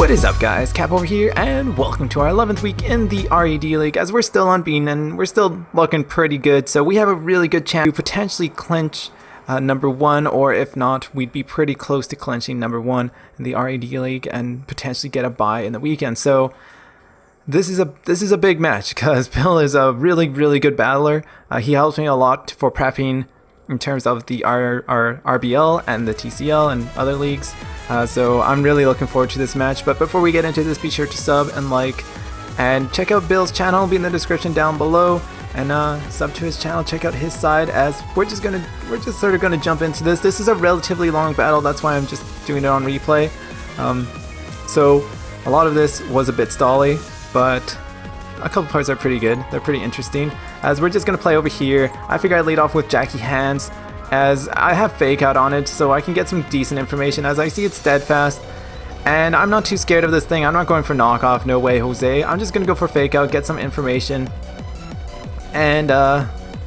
What is up, guys? Cap over here, and welcome to our 11th week in the R.E.D League, as we're still unbeaten and we're still looking pretty good. So we have a really good chance to potentially clinch number 1, or if not, we'd be pretty close to clinching number 1 in the R.E.D League and potentially get a bye in the weekend. So this is a big match because Bill is a really good battler. He helps me a lot for prepping in terms of the RBL and the TCL and other leagues. So I'm really looking forward to this match. But before we get into this, be sure to sub and like, and check out Bill's channel. It'll be in the description down below. And sub to his channel, check out his side, as we're just sort of gonna jump into this. This is a relatively long battle, that's why I'm just doing it on replay. So a lot of this was a bit stally, but a couple parts are pretty good. They're pretty interesting. As we're just gonna play over here, I figure I'd lead off with Jackie Hands, as I have fake out on it, so I can get some decent information. As I see it's steadfast, and I'm not too scared of this thing. I'm not going for knockoff, no way, Jose. I'm just gonna go for fake out, get some information. And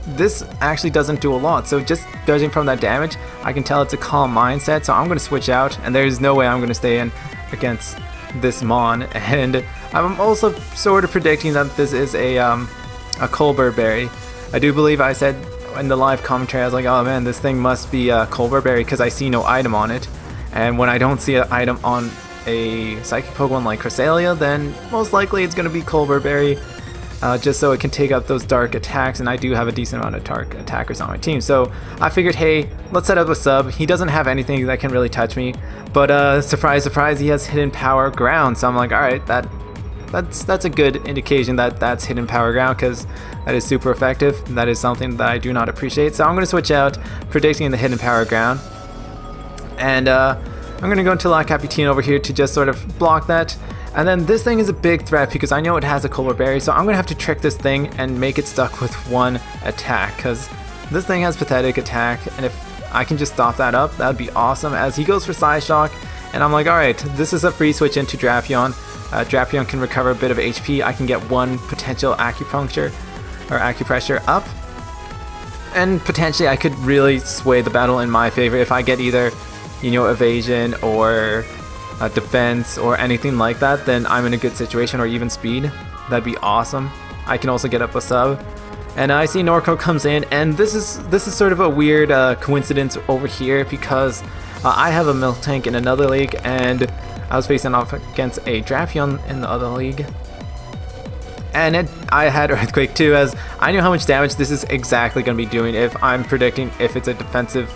this actually doesn't do a lot, so just judging from that damage, I can tell it's a calm mindset, so I'm going to switch out, and there's no way I'm going to stay in against this Mon. And I'm also sort of predicting that this is a Colbur berry. I do believe I said in the live commentary, I was like, oh man, this thing must be a Colbur berry because I see no item on it. And when I don't see an item on a psychic Pokemon like Cresselia, then most likely it's going to be Colbur berry. Just so it can take up those dark attacks, and I do have a decent amount of dark attackers on my team. So I figured, hey, let's set up a sub. He doesn't have anything that can really touch me, but surprise, surprise, he has hidden power ground. So I'm like, all right, that's a good indication that that's hidden power ground, because that is super effective. That is something that I do not appreciate. So I'm going to switch out, predicting the hidden power ground, and I'm going to go into La Capitine over here to just sort of block that. And then this thing is a big threat because I know it has a Colbur berry, so I'm going to have to trick this thing and make it stuck with one attack, because this thing has pathetic attack, and if I can just stop that up, that would be awesome. As he goes for Psy Shock, and I'm like, alright, this is a free switch into Drapion. Drapion can recover a bit of HP. I can get one potential acupuncture or acupressure up, and potentially I could really sway the battle in my favor if I get either, you know, evasion or defense or anything like that. Then I'm in a good situation, or even speed. That'd be awesome. I can also get up a sub, and I see Norco comes in, and this is sort of a weird coincidence over here, because I have a Milk Tank in another league, and I was facing off against a Drapion in the other league, and I had Earthquake too, as I knew how much damage this is exactly going to be doing. If I'm predicting, if it's a defensive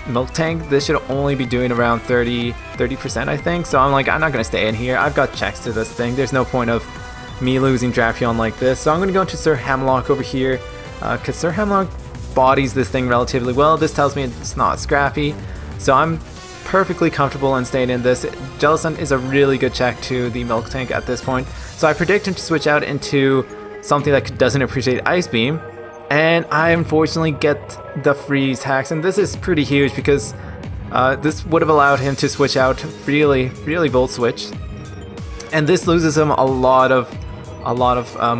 Milk Tank, this should only be doing around 30% I think. So I'm like, I'm not going to stay in here. I've got checks to this thing. There's no point of me losing Drapion like this. So I'm going to go into Sir Hamlock over here, because Sir Hamlock bodies this thing relatively well. This tells me it's not scrappy, so I'm perfectly comfortable in staying in this. Jellin is a really good check to the Milk Tank at this point, so I predict him to switch out into something that doesn't appreciate Ice Beam. And I unfortunately get the freeze hacks, and this is pretty huge because this would have allowed him to switch out freely Volt Switch, and this loses him a lot of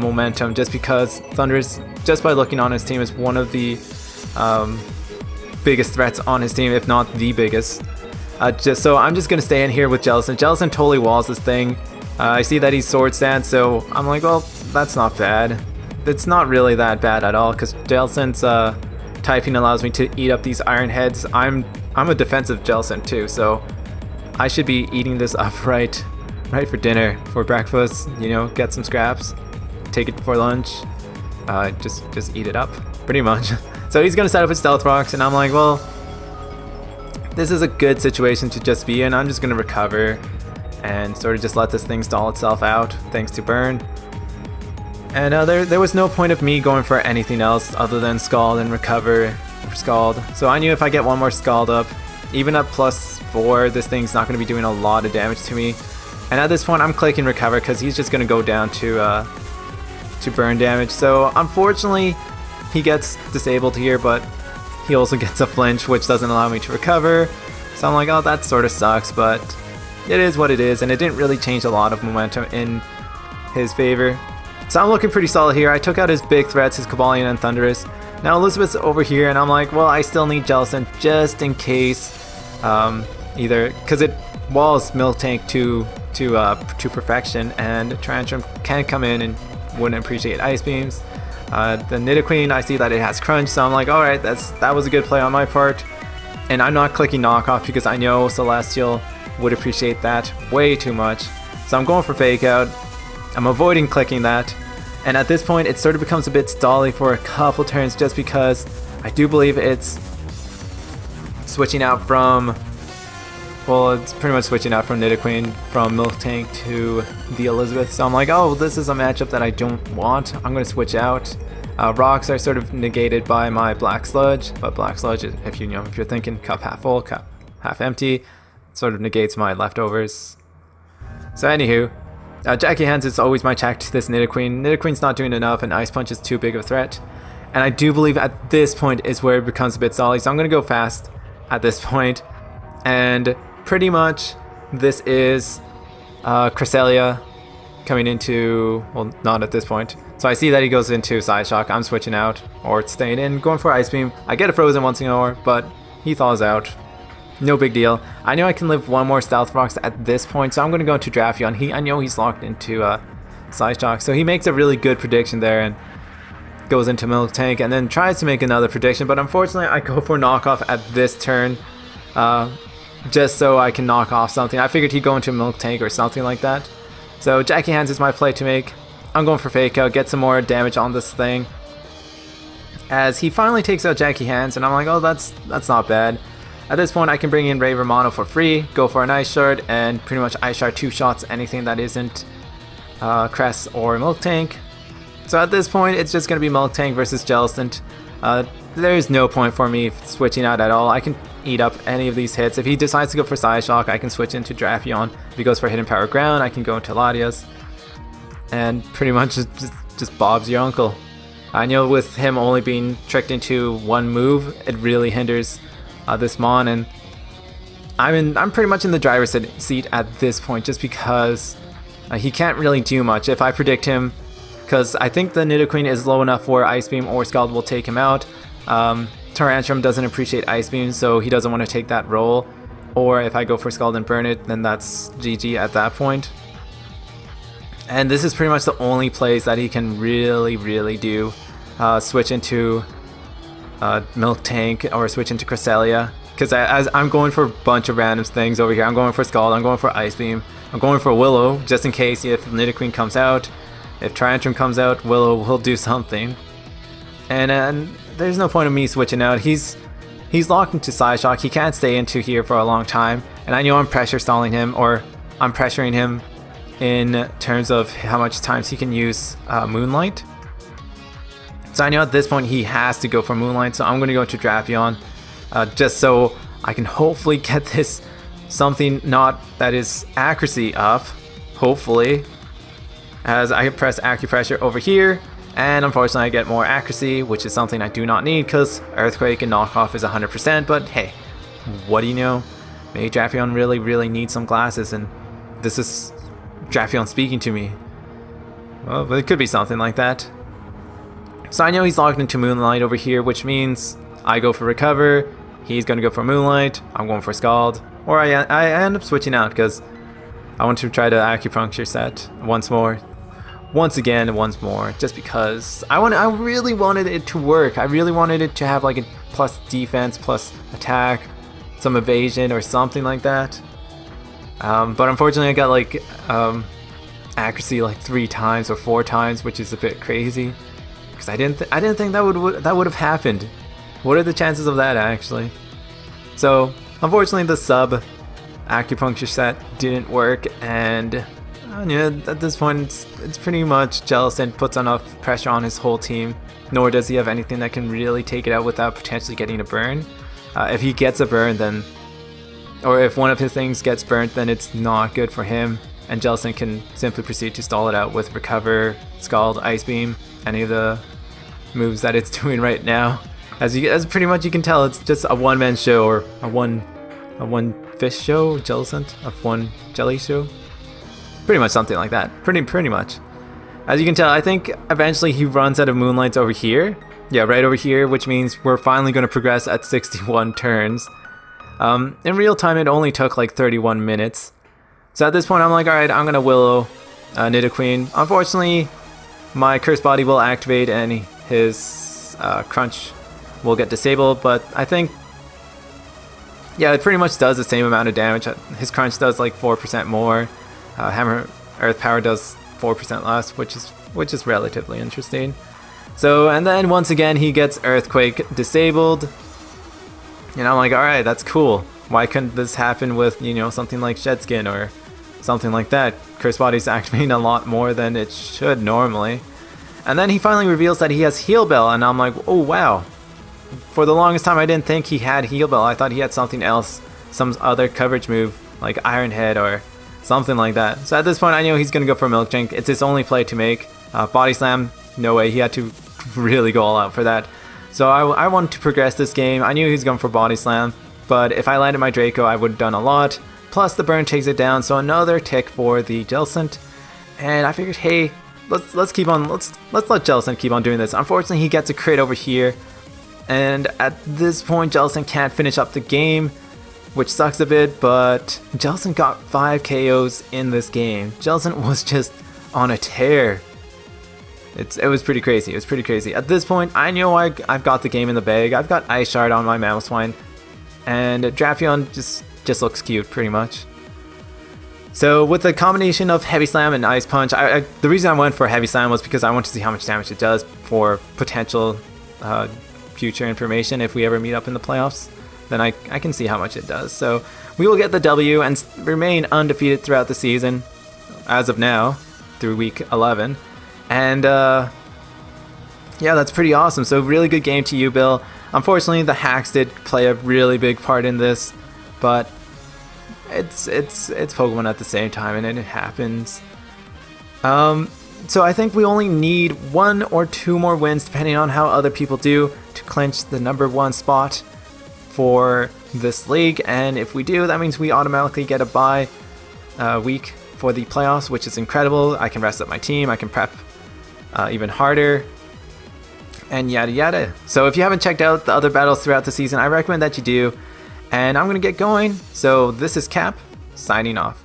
momentum, just because Thundurus, just by looking on his team, is one of the biggest threats on his team, if not the biggest. So I'm just gonna stay in here with Jellin. Jellin totally walls this thing. I see that he's Sword Stance, so I'm like, well, that's not bad. It's not really that bad at all, because Jellin's typing allows me to eat up these Iron Heads. I'm a defensive Jellin too, so I should be eating this up right for dinner, for breakfast. You know, get some scraps, take it for lunch, just eat it up, pretty much. So he's gonna set up his Stealth Rocks, and I'm like, well, this is a good situation to just be in. I'm just gonna recover and sort of just let this thing stall itself out, thanks to Burn. And there was no point of me going for anything else other than Scald and recover for Scald. So I knew if I get one more Scald up, even at +4, this thing's not going to be doing a lot of damage to me. And at this point, I'm clicking recover because he's just going to go down to burn damage. So unfortunately, he gets disabled here, but he also gets a flinch, which doesn't allow me to recover. So I'm like, oh, that sort of sucks, but it is what it is, and it didn't really change a lot of momentum in his favor. So I'm looking pretty solid here. I took out his big threats, his Cobalion and Thundurus. Now Elizabeth's over here, and I'm like, well, I still need Jellin just in case. Either because walls Milk Tank to perfection, and Tyrantrum can come in and wouldn't appreciate Ice Beams. The Nidoqueen, I see that it has Crunch, so I'm like, alright, that was a good play on my part. And I'm not clicking Knockoff because I know Celestial would appreciate that way too much. So I'm going for Fake Out. I'm avoiding clicking that. And at this point, it sort of becomes a bit stally for a couple turns just because I do believe it's switching out from... Well, it's pretty much switching out from Nidoqueen from Milk Tank to the Elizabeth. So I'm like, oh, this is a matchup that I don't want. I'm going to switch out. Rocks are sort of negated by my Black Sludge, but Black Sludge, if you're thinking cup half full, cup half empty, sort of negates my leftovers. So anywho, Jackie Hands is always my check to this Nidoqueen. Nidoqueen's not doing enough, and Ice Punch is too big of a threat. And I do believe at this point is where it becomes a bit solid, so I'm going to go fast at this point. And pretty much this is Cresselia coming into, well, not at this point. So I see that he goes into Side Shock. I'm switching out or staying in, going for Ice Beam. I get a Frozen once more, but he thaws out. No big deal. I know I can live one more Stealth Rocks at this point, so I'm going to go into Drapion. I know he's locked into Side Shock, so he makes a really good prediction there and goes into Milk Tank and then tries to make another prediction, but unfortunately I go for Knockoff at this turn. Just so I can knock off something. I figured he'd go into Milk Tank or something like that. So Jackie Hands is my play to make. I'm going for Fake Out, get some more damage on this thing. As he finally takes out Jackie Hands, and I'm like, oh, that's not bad. At this point, I can bring in Raver Mono for free, go for an Ice Shard, and pretty much Ice Shard 2 shots anything that isn't Cress or Milk Tank. So at this point, it's just going to be Milk Tank versus Jellicent. There's no point for me switching out at all. I can eat up any of these hits. If he decides to go for Side Shock, I can switch into Drapion. If he goes for Hidden Power Ground, I can go into Latias. And pretty much just Bob's your uncle. I know with him only being tricked into one move, it really hinders this Mon, and I'm pretty much in the driver's seat at this point just because he can't really do much. If I predict him, because I think the Nidoqueen is low enough where Ice Beam or Scald will take him out. Tyrantrum doesn't appreciate Ice Beam, so he doesn't want to take that role. Or if I go for Scald and Burn It, then that's GG at that point. And this is pretty much the only plays that he can really do. Switch into Milk Tank or switch into Cresselia. Because as I'm going for a bunch of random things over here. I'm going for Scald, I'm going for Ice Beam, I'm going for Willow, just in case if Nidoqueen comes out. If Tyrantrum comes out, Willow will do something. And there's no point of me switching out. He's locked into Side Shock. He can't stay into here for a long time. And I know I'm pressure stalling him, or I'm pressuring him in terms of how much times he can use Moonlight. So I know at this point he has to go for Moonlight, so I'm going to go to Drapion just so I can hopefully get this something not that is accuracy up, hopefully, as I press Acupressure over here, and unfortunately I get more accuracy, which is something I do not need because Earthquake and Knockoff is 100%, but hey, what do you know? Maybe Drapion really needs some glasses, and this is Drapion speaking to me. Well, but it could be something like that. So I know he's locked into Moonlight over here, which means I go for Recover, he's going to go for Moonlight, I'm going for Scald, or I end up switching out because I want to try to Acupuncture set once more. Once more, just because I really wanted it to work. I really wanted it to have like a plus defense, plus attack, some evasion or something like that. But unfortunately I got like accuracy like 3 times or 4 times, which is a bit crazy. Because I didn't think that would have happened. What are the chances of that actually? So unfortunately the sub Acupuncture set didn't work, and yeah, at this point it's pretty much Jellicent puts enough pressure on his whole team, nor does he have anything that can really take it out without potentially getting a burn. If he gets a burn, then, or if one of his things gets burnt, then it's not good for him, and Jellicent can simply proceed to stall it out with Recover, Scald, Ice Beam, any of the moves that it's doing right now. As pretty much you can tell, it's just a one-man show, or a one fish show, Jellicent, a one jelly show. Pretty much something like that. Pretty much. As you can tell, I think eventually he runs out of Moonlights over here. Yeah, right over here, which means we're finally going to progress at 61 turns. In real time, it only took like 31 minutes. So at this point, I'm like, alright, I'm gonna Willow Nidoqueen. Unfortunately, my Curse Body will activate and his Crunch will get disabled, but I think, yeah, it pretty much does the same amount of damage. His Crunch does like 4% more. Hammer Earth Power does 4% less, which is relatively interesting. So, and then once again, he gets Earthquake disabled. And I'm like, alright, that's cool. Why couldn't this happen with, you know, something like Shed Skin or something like that? Curse Body's activating a lot more than it should normally. And then he finally reveals that he has Heal Bell, and I'm like, oh wow. For the longest time, I didn't think he had Heal Bell. I thought he had something else, some other coverage move, like Iron Head or something like that. So at this point, I knew he's going to go for Milk Drink. It's his only play to make. Body Slam, no way. He had to really go all out for that. So I wanted to progress this game. I knew he was going for Body Slam, but if I landed my Draco, I would have done a lot. Plus, the burn takes it down, so another tick for the Jellicent. And I figured, hey, let's let Jellicent keep on doing this. Unfortunately, he gets a crit over here. And at this point, Jellicent can't finish up the game, which sucks a bit, but Jellicent got 5 KOs in this game. Jellicent was just on a tear. It was pretty crazy. It was pretty crazy. At this point, I knew I've got the game in the bag. I've got Ice Shard on my Mamoswine, and Drapion just looks cute, pretty much. So with the combination of Heavy Slam and Ice Punch, the reason I went for Heavy Slam was because I want to see how much damage it does for potential future information. If we ever meet up in the playoffs, then I can see how much it does. So we will get the W and remain undefeated throughout the season, as of now, through week 11. And yeah, that's pretty awesome. So really good game to you, Bill. Unfortunately, the hacks did play a really big part in this, but it's Pokemon at the same time, and it happens. So I think we only need 1 or 2 more wins, depending on how other people do, to clinch the #1 spot for this league. And if we do, that means we automatically get a bye week for the playoffs, which is incredible. I can rest up my team. I can prep even harder, and yada yada. So if you haven't checked out the other battles throughout the season, I recommend that you do. And I'm gonna get going. So this is Cap signing off.